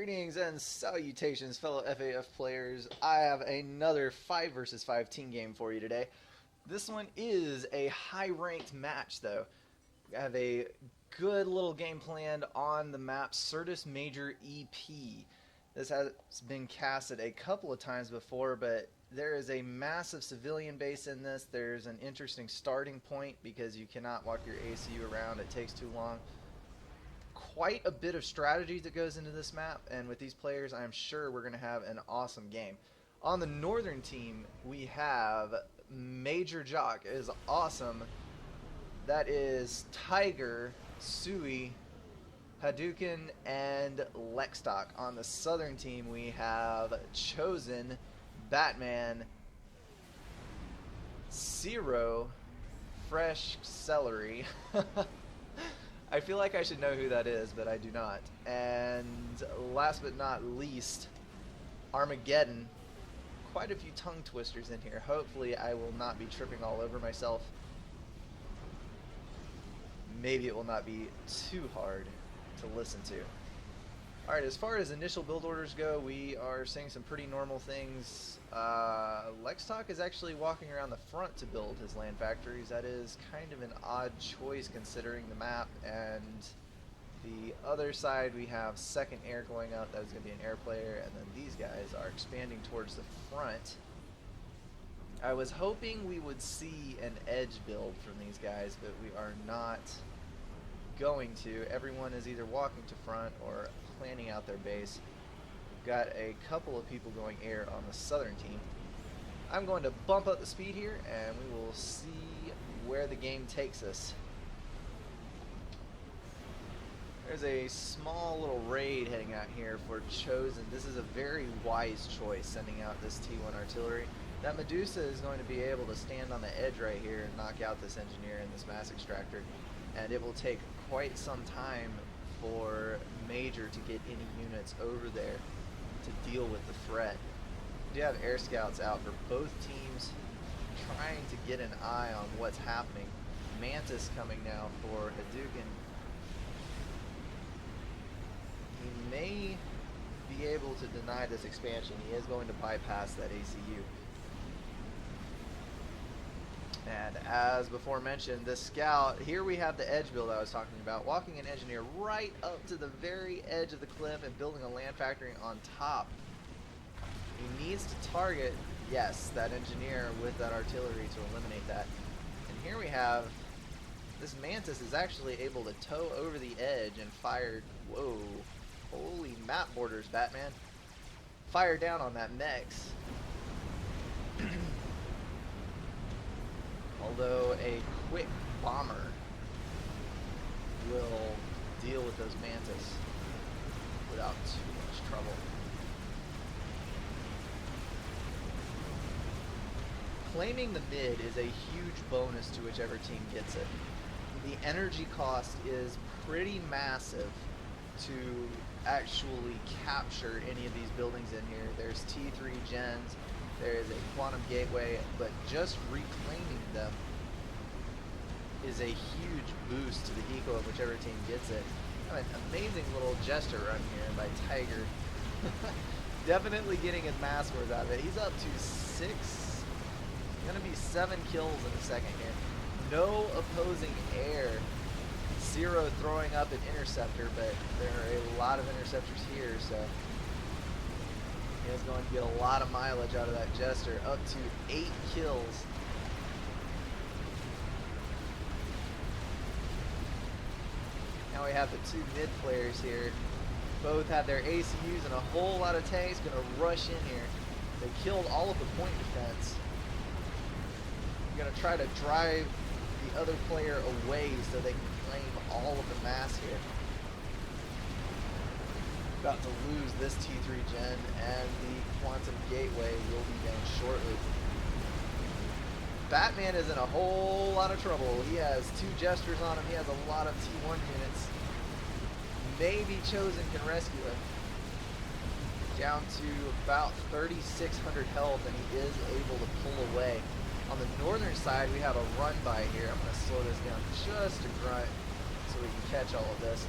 Greetings and salutations, fellow FAF players. I have another 5 versus 5 team game for you today. This one is a high-ranked match, though. I have a good little game planned on the map Certus Major EP. This has been casted a couple of times before, but there is a massive civilian base in this. There's an interesting starting point because you cannot walk your ACU around. It takes too long. Quite a bit of strategy that goes into this map, and with these players I'm sure we're going to have an awesome game. On the northern team we have Major Jock. It is awesome. That is Tiger, Sui, Hadouken, and Lexstock. On the southern team we have Chosen, Batman, Zero, Fresh Celery. I feel like I should know who that is, but I do not. And last but not least, Armageddon. Quite a few tongue twisters in here. Hopefully I will not be tripping all over myself. Maybe it will not be too hard to listen to. Alright, as far as initial build orders go, we are seeing some pretty normal things. Lexstock is actually walking around the front to build his land factories. That is kind of an odd choice considering the map. And the other side we have second air going up. That is going to be an air player. And then these guys are expanding towards the front. I was hoping we would see an edge build from these guys, but we are not going to. Everyone is either walking to front or planning out their base. We've got a couple of people going air on the southern team. I'm going to bump up the speed here and we will see where the game takes us. There's a small little raid heading out here for Chosen. This is a very wise choice, sending out this T1 artillery. That Medusa is going to be able to stand on the edge right here and knock out this engineer and this mass extractor, and it will take quite some time for Major to get any units over there to deal with the threat. We do have air scouts out for both teams trying to get an eye on what's happening. Mantis coming now for Hadouken. He may be able to deny this expansion. He is going to bypass that ACU. And as before mentioned, the scout, here we have the edge build I was talking about, walking an engineer right up to the very edge of the cliff and building a land factory on top. He needs to target, yes, that engineer with that artillery to eliminate that. And here we have, this Mantis is actually able to tow over the edge and fire, whoa, holy map borders, Batman. Fire down on that Mex. Although a quick bomber will deal with those Mantis without too much trouble. Claiming the mid is a huge bonus to whichever team gets it. The energy cost is pretty massive to actually capture any of these buildings in here. There's T3 gens. There is a quantum gateway, but just reclaiming them is a huge boost to the eco of whichever team gets it. An amazing little jester run here by Tiger. Definitely getting his mass worth out of it. He's up to 6, gonna be 7 kills in a second here. No opposing air. Zero throwing up an interceptor, but there are a lot of interceptors here, so he is going to get a lot of mileage out of that jester, up to 8 kills. Now we have the two mid players here. Both have their ACUs and a whole lot of tanks going to rush in here. They killed all of the point defense. They're going to try to drive the other player away so they can claim all of the mass here. About to lose this T3 gen, and the quantum gateway will be down shortly. Batman is in a whole lot of trouble. He has 2 jesters on him. He has a lot of T1 units. Maybe Chosen can rescue him. Down to about 3,600 health, and he is able to pull away. On the northern side, we have a run by here. I'm going to slow this down just a grunt so we can catch all of this.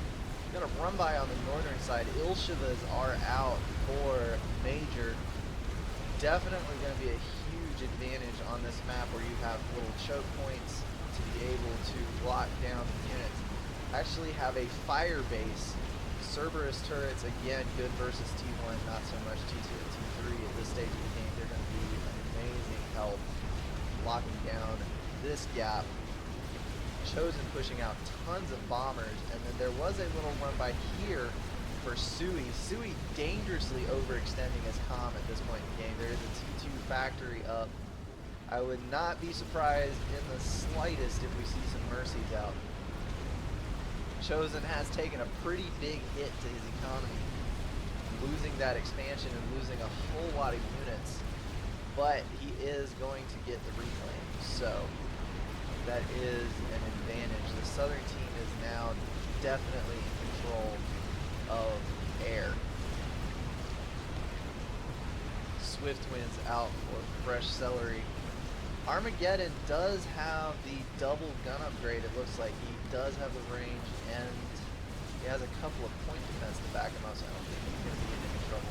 Gonna run by on the northern side. Ilshivas are out for Major. Definitely going to be a huge advantage on this map where you have little choke points to be able to lock down units. Actually have a fire base. Cerberus turrets, again, good versus T1, not so much T2 and T3 at this stage of the game. They're going to be an amazing help locking down this gap. Chosen pushing out tons of bombers, and then there was a little run by here for Sui. Sui dangerously overextending his comm at this point in the game. There is a T2 factory up. I would not be surprised in the slightest if we see some mercies out. Chosen has taken a pretty big hit to his economy, losing that expansion and losing a whole lot of units, but he is going to get the reclaim, so that is an advantage. The southern team is now definitely in control of air. Swift Winds out for fresh celery. Armageddon does have the double gun upgrade. It looks like he does have the range, and he has a couple of point defense to back him up, so I don't think he's going to be in any trouble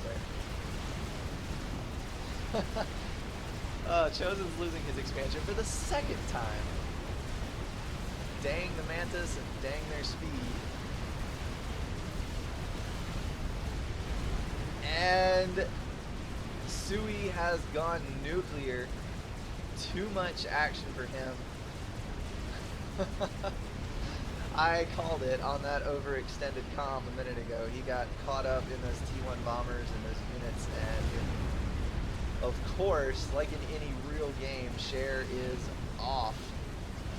there. Chosen's losing his expansion for the second time. Dang the Mantis and dang their speed. And Sui has gone nuclear. Too much action for him. I called it on that overextended comm a minute ago. He got caught up in those T1 bombers and those units, and of course, like in any real game, share is off.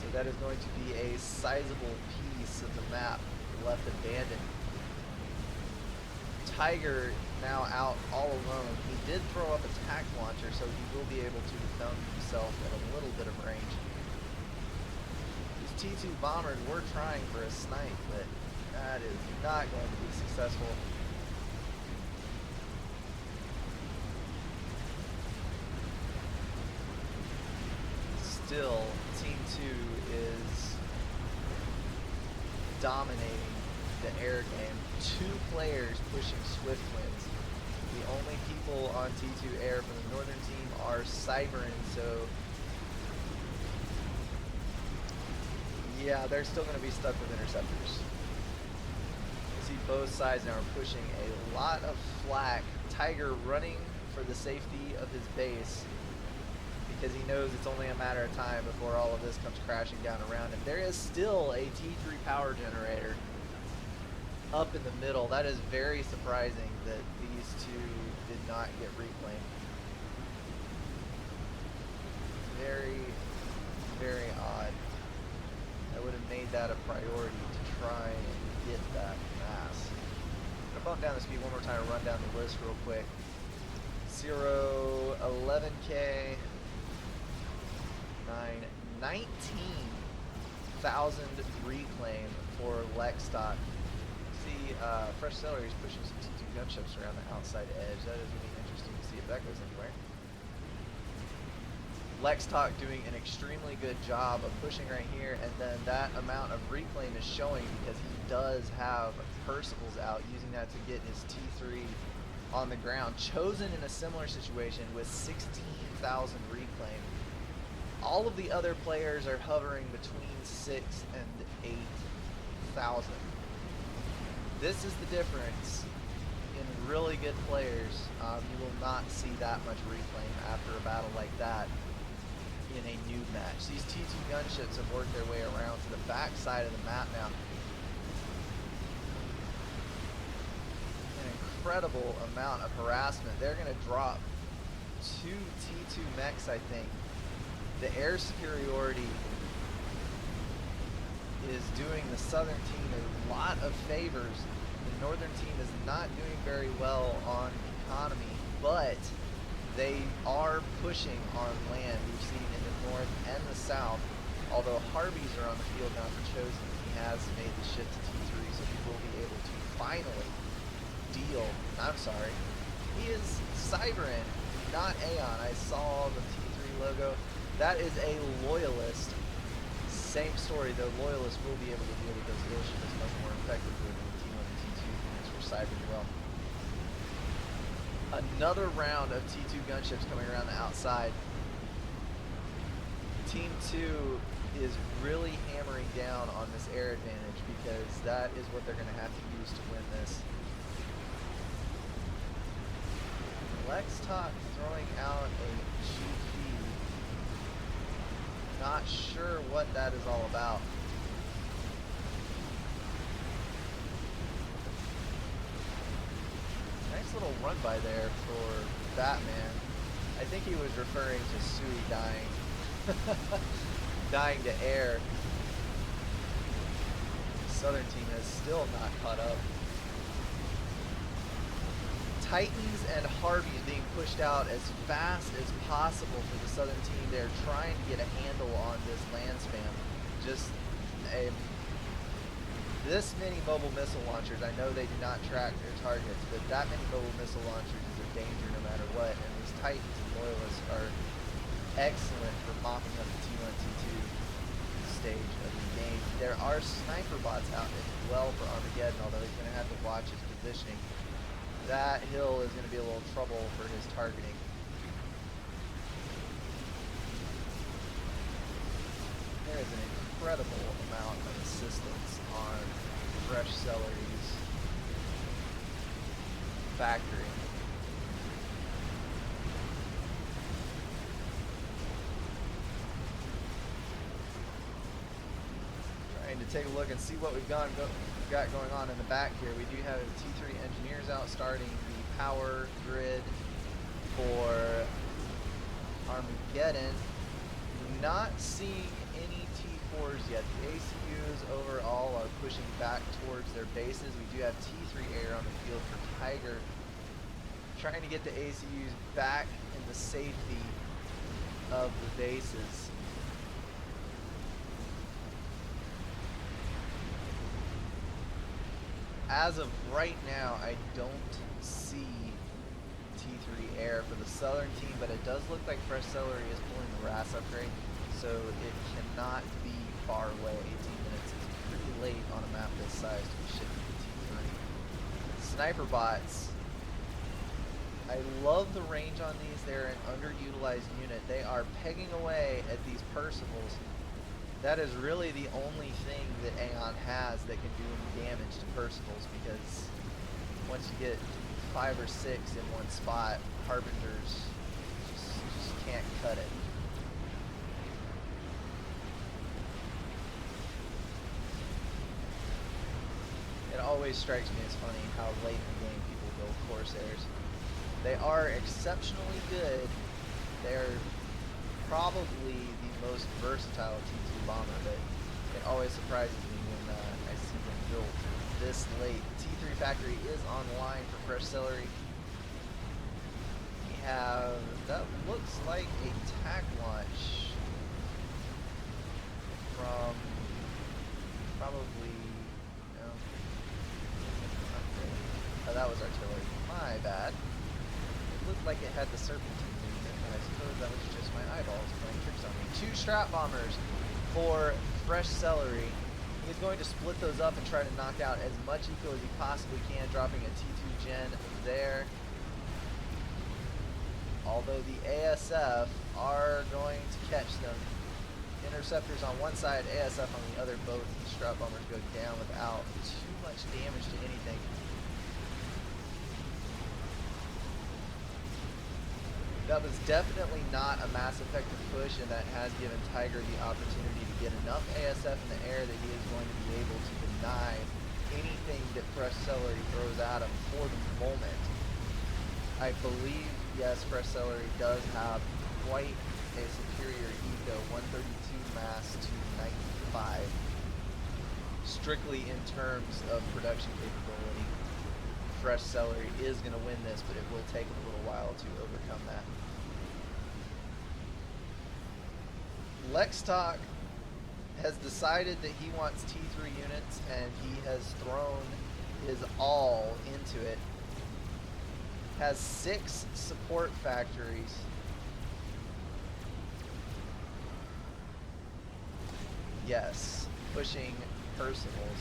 So that is going to be a sizable piece of the map left abandoned. Tiger now out all alone. He did throw up a tac launcher, so he will be able to defend himself at a little bit of range. These T2 bombers were trying for a snipe, but that is not going to be successful. Still, Team 2 is dominating the air game. 2 players pushing Swift Winds. The only people on T2 air from the northern team are Cybern, so yeah, they're still going to be stuck with interceptors. You see both sides now are pushing a lot of flak. Tiger running for the safety of his base because he knows it's only a matter of time before all of this comes crashing down around him. There is still a T3 power generator up in the middle. That is very surprising that these two did not get reclaimed. Very, very odd. I would have made that a priority to try and get that mass. I'm gonna bump down the speed one more time and run down the list real quick. 0, 11K, 9, 19,000 reclaim for Lexstock. See, Fresh Celery is pushing some T2 gunships around the outside edge. That is really interesting to see if that goes anywhere. Lexstock doing an extremely good job of pushing right here, and then that amount of reclaim is showing because he does have Percival's out, using that to get his T3 on the ground. Chosen in a similar situation with 16,000 reclaim. All of the other players are hovering between 6 and 8,000. This is the difference in really good players. You will not see that much reclaim after a battle like that in a new match. These T2 gunships have worked their way around to the back side of the map now. An incredible amount of harassment. They're going to drop 2 T2 mechs, I think. The air superiority is doing the southern team a lot of favors. The northern team is not doing very well on economy, but they are pushing on land. We've seen in the north and the south, although Harbies are on the field now for Chosen. He has made the shift to T3, so he will be able to finally deal. I'm sorry. He is Cybern, not Aeon. I saw the T3 logo. That is a Loyalist. Same story, though Loyalist will be able to deal with those Ilshivas much more effectively than T1 and side pretty well. Another round of T2 gunships coming around the outside. Team 2 is really hammering down on this air advantage because that is what they're going to have to use to win this. Lex Talk throwing out a GP. Not sure what that is all about. Nice little run by there for Batman. I think he was referring to Sui dying. Dying to air. The Southern team has still not caught up. Titans and Harveys being pushed out as fast as possible for the Southern team. They're trying to get a handle on this land spam. Just this many mobile missile launchers. I know they do not track their targets, but that many mobile missile launchers is a danger no matter what. And these Titans and Loyalists are excellent for mopping up the T1, T2 stage of the game. There are sniper bots out as well for Armageddon, although he's going to have to watch his positioning. That hill is going to be a little trouble for his targeting. There is an incredible amount of assistance on Fresh Celery's factory. Trying to take a look and see what we've got going on in the back here. We do have T3 engineers out starting the power grid for Armageddon. Not seeing any T4s yet. The ACUs overall are pushing back towards their bases. We do have T3 air on the field for Tiger, trying to get the ACUs back in the safety of the bases. As of right now, I don't see T3 air for the Southern team, but it does look like Fresh Celery is pulling the RAS upgrade, so it cannot be far away. 18 minutes is pretty late on a map this size to be shifting to T3. Sniper bots. I love the range on these. They're an underutilized unit. They are pegging away at these Percivals. That is really the only thing that Aeon has that can do any damage to Percivals, because once you get 5 or 6 in one spot, Harbingers just can't cut it. It always strikes me as funny how late in the game people build Corsairs. They are exceptionally good. They're probably the most versatile T2 bomber, but it always surprises me when I see them built this late. T3 factory is online for Fresh Celery. We have, that looks like a TAC launch from probably, no, oh, that was artillery. My bad. It looked like it had the serpentine. I suppose that was just my eyeballs playing tricks on me. 2 strat bombers for Fresh Celery. He's going to split those up and try to knock out as much eco as he possibly can, dropping a T2 gen there. Although the ASF are going to catch them. Interceptors on one side, ASF on the other. Both strat bombers go down without too much damage to anything. That was definitely not a mass effective push, and that has given Tiger the opportunity to get enough ASF in the air that he is going to be able to deny anything that Fresh Celery throws at him for the moment. I believe, yes, Fresh Celery does have quite a superior eco, 132 mass to 95, strictly in terms of production capability. Fresh Celery is going to win this, but it will take a little while to overcome that. Lex Talk has decided that he wants T3 units, and he has thrown his all into it. Has 6 support factories. Yes, pushing Percivals.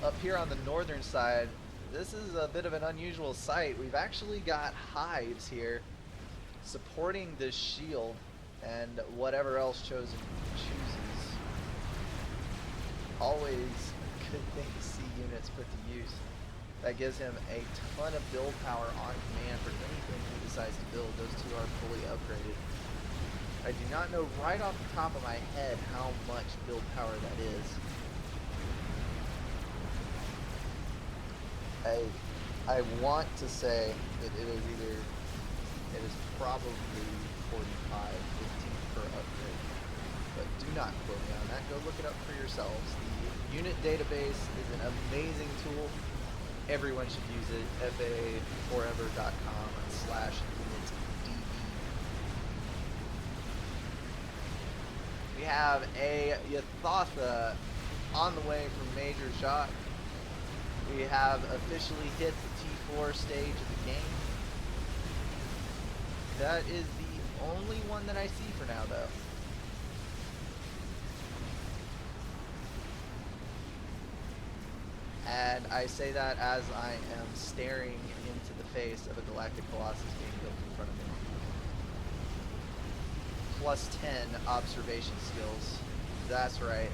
up here on the northern side, this is a bit of an unusual sight. We've actually got hives here supporting this shield and whatever else Chosen chooses. Always a good thing to see units put to use. That gives him a ton of build power on command for anything he decides to build. Those two are fully upgraded. I do not know right off the top of my head how much build power that is. I want to say that it is probably 45, 15 per upgrade, but do not quote me on that. Go look it up for yourselves. The unit database is an amazing tool. Everyone should use it. faforever.com/unitdb. We have a Yathatha on the way from Major Shock. We have officially hit the T4 stage of the game. That is the only one that I see for now, though. And I say that as I am staring into the face of a Galactic Colossus being built in front of me. Plus 10 observation skills. That's right.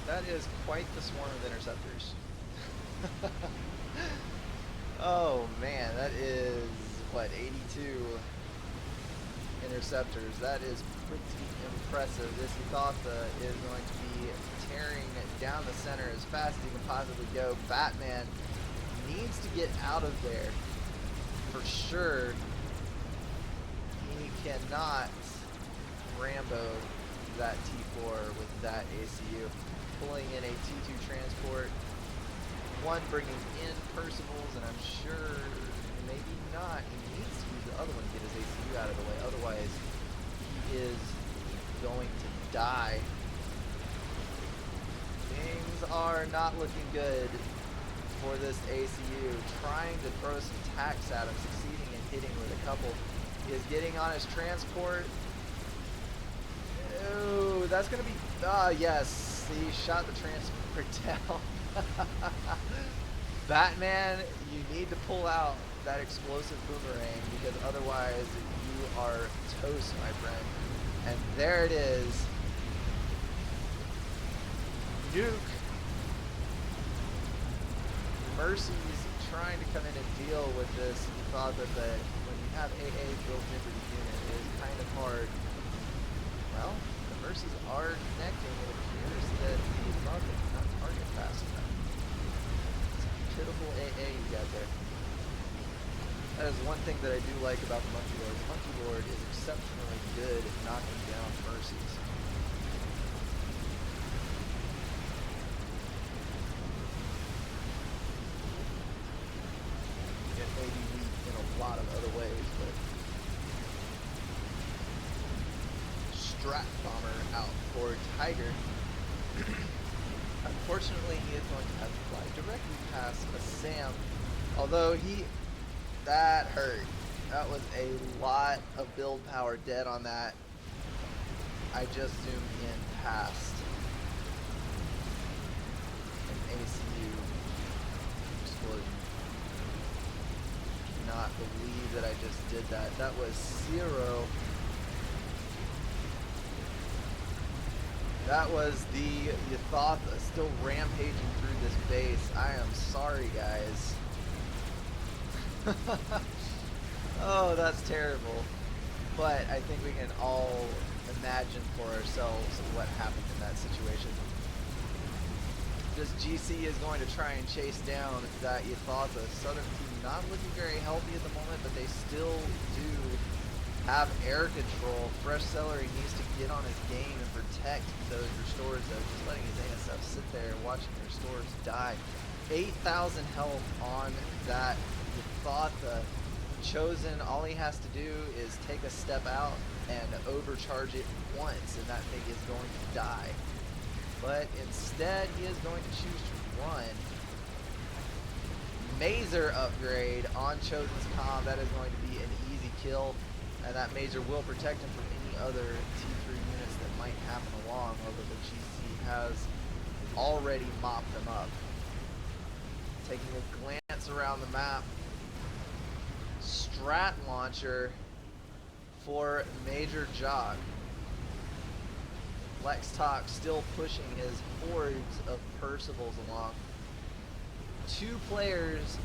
That is quite the swarm of interceptors. Oh man, that is, what, 82 interceptors. That is pretty impressive. This Yathatha is going to be tearing down the center as fast as he can possibly go. Batman needs to get out of there for sure. He cannot Rambo that T4 with that ACU. Pulling in a T2 transport. One bringing in Percival's, and I'm sure maybe not. He needs to use the other one to get his ACU out of the way. Otherwise, he is going to die. Things are not looking good for this ACU. Trying to throw some tacks at him, succeeding in hitting with a couple. He is getting on his transport. Oh, that's going to be... yes. He shot the transport down. Batman, you need to pull out that explosive boomerang because otherwise you are toast, my friend. And there it is. Nuke. Mercy's trying to come in and deal with this. He thought that when you have AA built into the unit, it is kind of hard. Well, the Mercies are connecting. It appears that the Yathatha cannot target fast enough. Pitiful AA you got there. That is one thing that I do like about the Monkey Lord. The Monkey Lord is exceptionally good at knocking down Mercies. It may be weak in a lot of other ways, but Strat Bomber out for Tiger. Unfortunately, he is going to have to fly directly past a Sam. Although that hurt. That was a lot of build power dead on that. I just zoomed in past an ACU explosion. Cannot believe that I just did that. That was 0. That was the Yathatha still rampaging through this base. I am sorry, guys. Oh, that's terrible. But I think we can all imagine for ourselves what happened in that situation. This GC is going to try and chase down that Yathatha. Southern team not looking very healthy at the moment, but they still do have air control. Fresh Celery needs to get on his game and protect those restores, though. Just letting his ASF sit there and watching the restores die. 8,000 health on that Yathatha. Chosen, all he has to do is take a step out and overcharge it once, and that thing is going to die. But instead, he is going to choose to run. Mazer upgrade on Chosen's comm. That is going to be an easy kill, and that Mazer will protect him from any other T3 units that might happen along, although the GC has already mopped them up. Taking a glance around the map, Strat Launcher for Major Jock. Lextalk still pushing his hordes of Percivals along. 2 players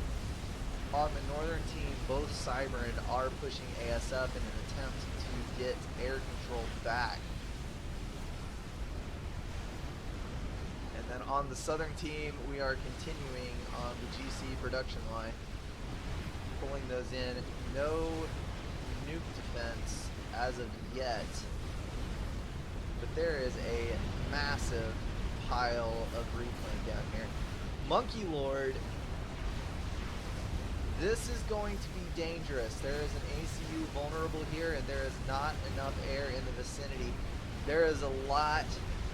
on the northern team, both Cybern, are pushing ASF in an attempt to get air control back. And then on the southern team, we are continuing on the GC production line, pulling those in. No nuke defense as of yet, but there is a massive pile of reclaim down here. Monkey Lord, this is going to be dangerous. There is an ACU vulnerable here, and there is not enough air in the vicinity. There is a lot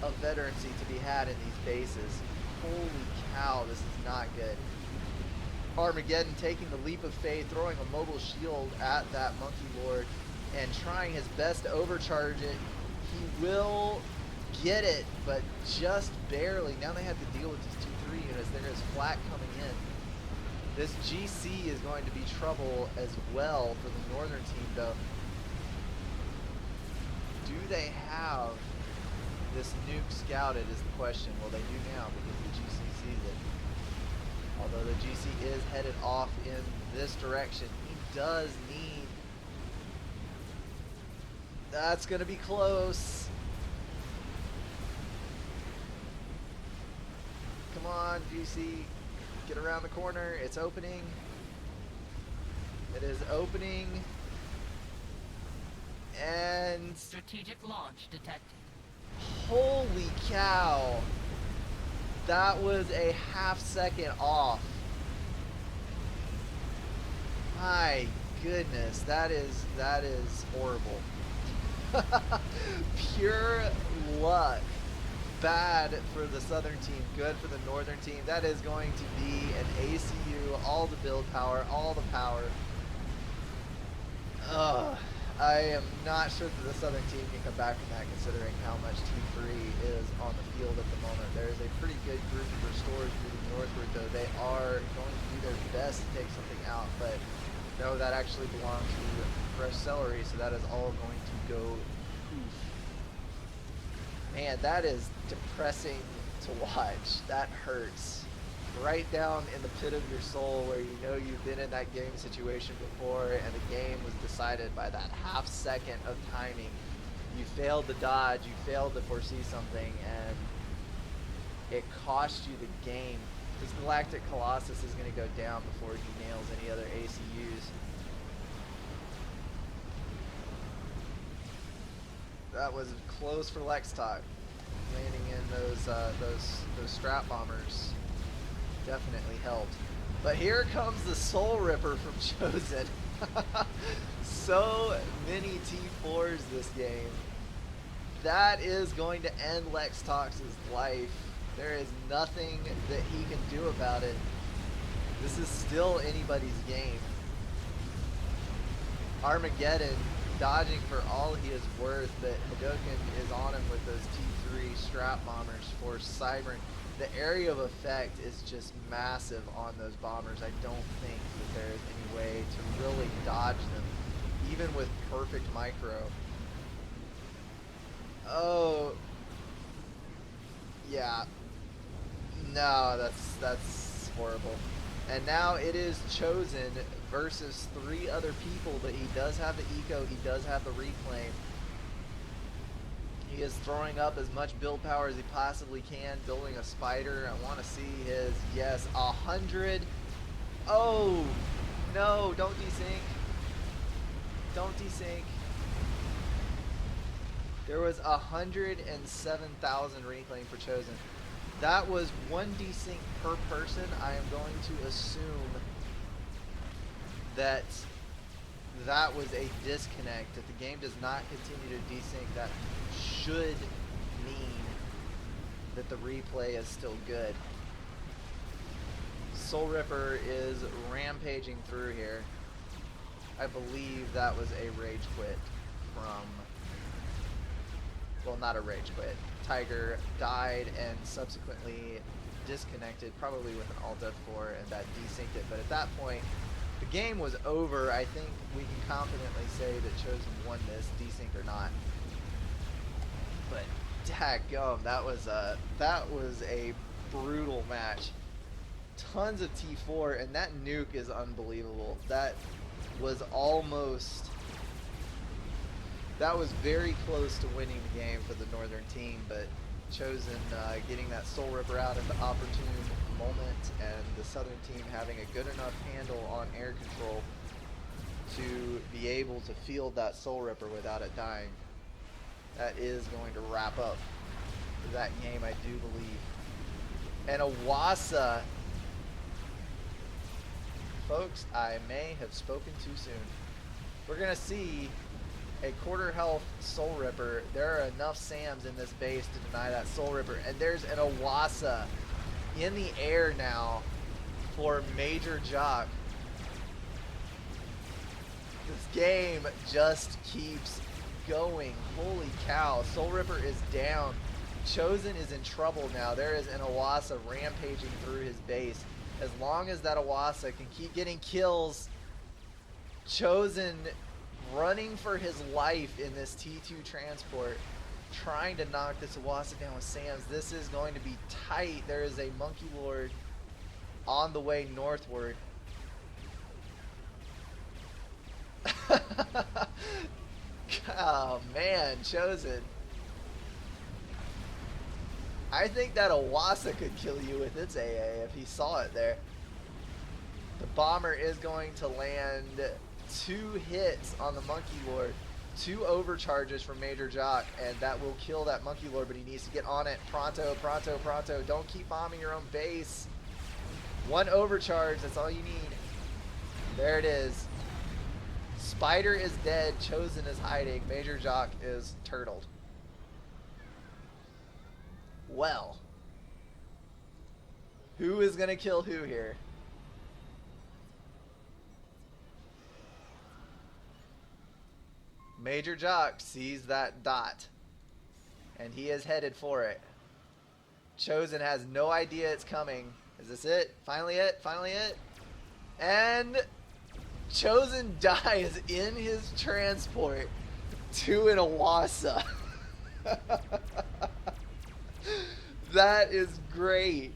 of veterancy to be had in these bases. Holy cow, this is not good. Armageddon taking the leap of faith, throwing a mobile shield at that Monkey Lord and trying his best to overcharge it. He will get it, but just barely. Now they have to deal with these 2-3 units. There is flak coming in. This GC is going to be trouble as well for the northern team, though. Do they have this nuke scouted is the question. Well, they do now because the GC sees it. Although the GC is headed off in this direction, he does need... That's going to be close. Come on, GC. Get around the corner. It's opening. It is opening. And... Strategic launch detected. Holy cow. That was a half second off. My goodness, that is horrible. Pure luck. Bad for the southern team, good for the northern team. That is going to be an ACU, all the build power, all the power. I am not sure that the southern team can come back from that, considering how much T3 is on the field at the moment. There is a pretty good group of restorers moving northward, though. They are going to do their best to take something out, but no, that actually belongs to fresh celery, so that is all going to go poof. Man, that is depressing to watch. That hurts. Right down in the pit of your soul, where you know you've been in that game situation before and the game was decided by that half second of timing. You failed to dodge, you failed to foresee something, and it cost you the game. This Galactic Colossus is going to go down before he nails any other ACUs. That was close for Lextalk. Landing in those strap bombers definitely helped. But here comes the Soul Ripper from Chosen. So many T4s this game. That is going to end Lextalk's life. There is nothing that he can do about it. This is still anybody's game. Armageddon dodging for all he is worth, but Hadoken is on him with those T3 strap bombers for Cybern. The area of effect is just massive on those bombers. I don't think that there is any way to really dodge them, even with perfect micro. Oh, yeah. No, that's horrible. And now it is Chosen versus 3 other people, but he does have the eco, he does have the reclaim. He is throwing up as much build power as he possibly can, building a spider. I want to see his, yes, 100. Oh, no, don't desync. Don't desync. There was 107,000 reclaim for Chosen. That was 1 desync per person. I am going to assume that that was a disconnect. If the game does not continue to desync, that should mean that the replay is still good. Soul Ripper is rampaging through here. I believe that was a rage quit from... Well, not a rage quit. Tiger died and subsequently disconnected, probably with an Alt F4, and that desynced it. But at that point, the game was over. I think we can confidently say that Chosen won this, desync or not. But dadgum, that was a brutal match. Tons of T4, and that nuke is unbelievable. That was almost... That was very close to winning the game for the Northern team, but Chosen getting that Soul Ripper out at the opportune moment, and the Southern team having a good enough handle on air control to be able to field that Soul Ripper without it dying. That is going to wrap up that game, I do believe. And Awasa, folks, I may have spoken too soon. We're going to see a quarter health Soul Ripper. There are enough Sams in this base to deny that Soul Ripper. And there's an Awasa in the air now for Major Jock. This game just keeps going. Holy cow. Soul Ripper is down. Chosen is in trouble now. There is an Awasa rampaging through his base. As long as that Awasa can keep getting kills, Chosen running for his life in this T2 transport, trying to knock this Awasa down with Sams. This is going to be tight. There is a Monkey Lord on the way northward. Oh man, Chosen. I think that Awasa could kill you with its AA if he saw it there. The bomber is going to land 2 hits on the Monkey Lord, 2 overcharges from Major Jock, and that will kill that Monkey Lord, but he needs to get on it. Pronto, pronto, pronto. Don't keep bombing your own base. 1 overcharge, that's all you need. There it is. Spider is dead, Chosen is hiding, Major Jock is turtled. Well, who is going to kill who here? Major Jock sees that dot, and he is headed for it. Chosen has no idea it's coming. Is this it? Finally it? Finally it? And Chosen dies in his transport to an Awasa. That is great.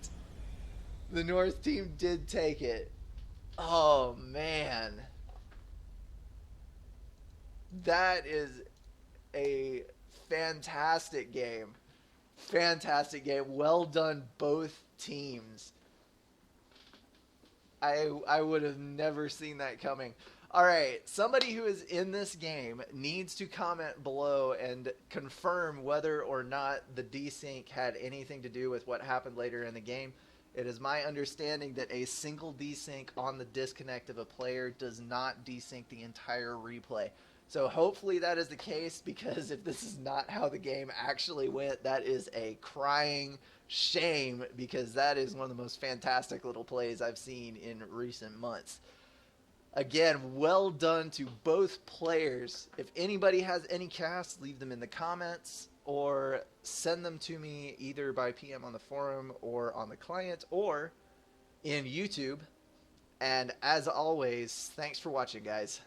The North team did take it. Oh, man. That is a fantastic game. Fantastic game. Well done, both teams. I would have never seen that coming. All right, somebody who is in this game needs to comment below and confirm whether or not the desync had anything to do with what happened later in the game. It is my understanding that a single desync on the disconnect of a player does not desync the entire replay. So hopefully that is the case, because if this is not how the game actually went, that is a crying shame, because that is one of the most fantastic little plays I've seen in recent months. Again, well done to both players. If anybody has any casts, leave them in the comments or send them to me either by PM on the forum or on the client or in YouTube. And as always, thanks for watching, guys.